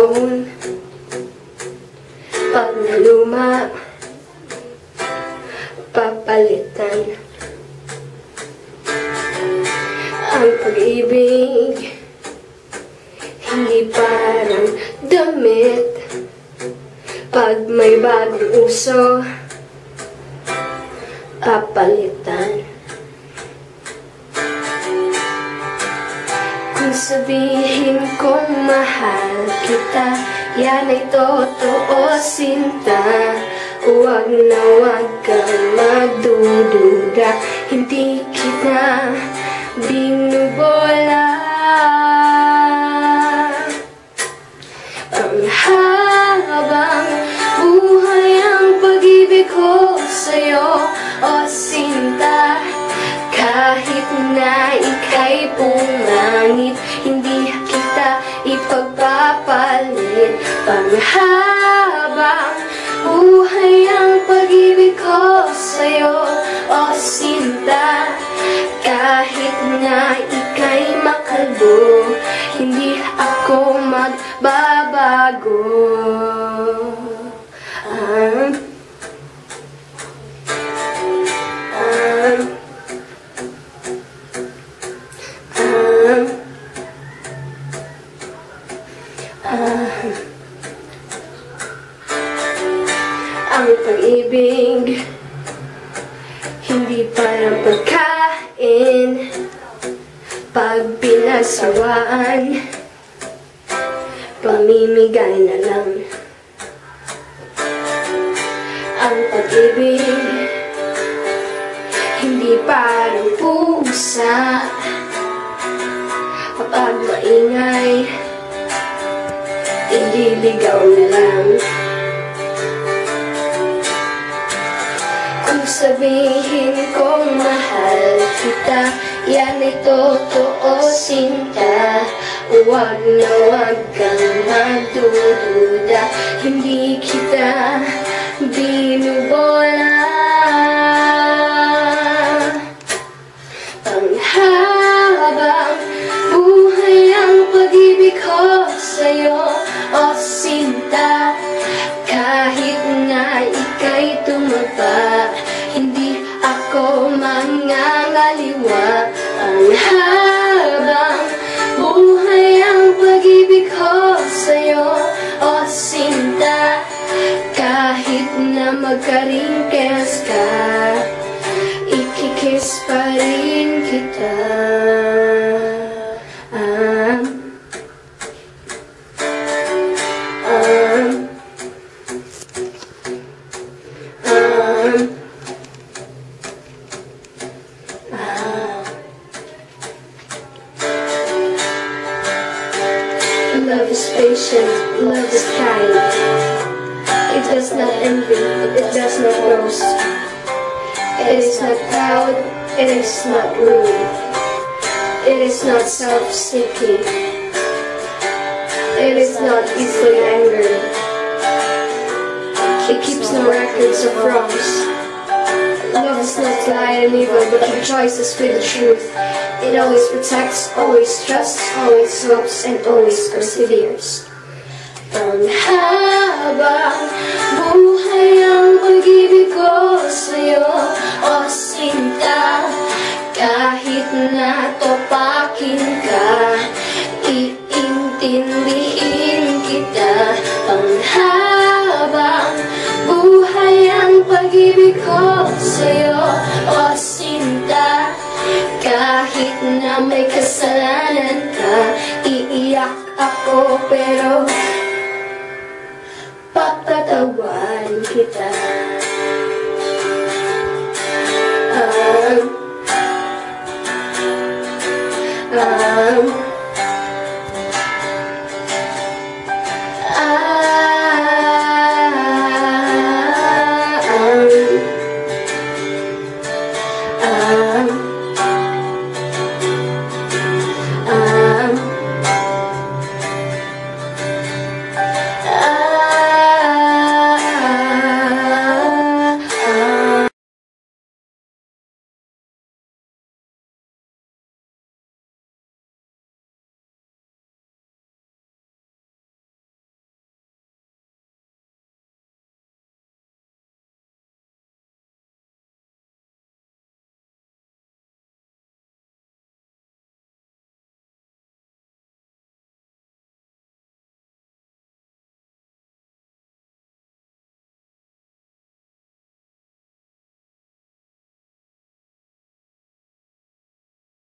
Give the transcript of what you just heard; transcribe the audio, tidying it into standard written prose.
phone. Pag naluma, papalitan. Ang pag-ibig, hindi parang damit. Pag may bagong uso, papalitan. Kung sabihin kong mahal kita, yan ay totoo, sinta. Huwag na huwag kang magdududa, hindi kita binubola. Ang habang buhay ang pag-ibig ko sa'yo, o sinta. Kahit na ika'y pumangit, hindi kita ipagpapalit. Panghabang buhay ang pag-ibig ko sa'yo, o sinta. Kahit na ika'y makalbo, hindi ako magbabago. Ang pag-ibig, hindi parang pagkain. Pag pinasawaan, pamimigay na lang. Ang pag-ibig, hindi parang pusa. Kapag maingay, ililigaw na lang. Kung sabihin kong mahal kita, yan ay totoo, sinta. Huwag na huwag kang magdududa, hindi kita binubola. Panghabang buhay ang pag-ibig ko sa'yo, o sinta. Kahit na ika'y tumaba, hindi ako mangangaliwa. Ang habang buhay ang pag-ibig ko sa'yo, o sinta. Kahit na magka-wrinkles ka, ikikiss pa rin kita. Love is patient, love is kind. It does not envy, it does not boast. It is not proud, it is not rude. It is not self-seeking. It is not easily angered. It keeps no records of wrongs. Love is not light and evil, but rejoices with the truth. It always protects, always trusts, always hopes, and always perseveres. Panghabang buhay ang pag-ibig ko sa'yo, o sinta. Kahit na topakin ka, iintindihin kita. Panghabang buhay ang pag-ibig ko sa'yo, o sinta. Kahit na may kasalanan ka, iiyak ako pero papatawarin kita.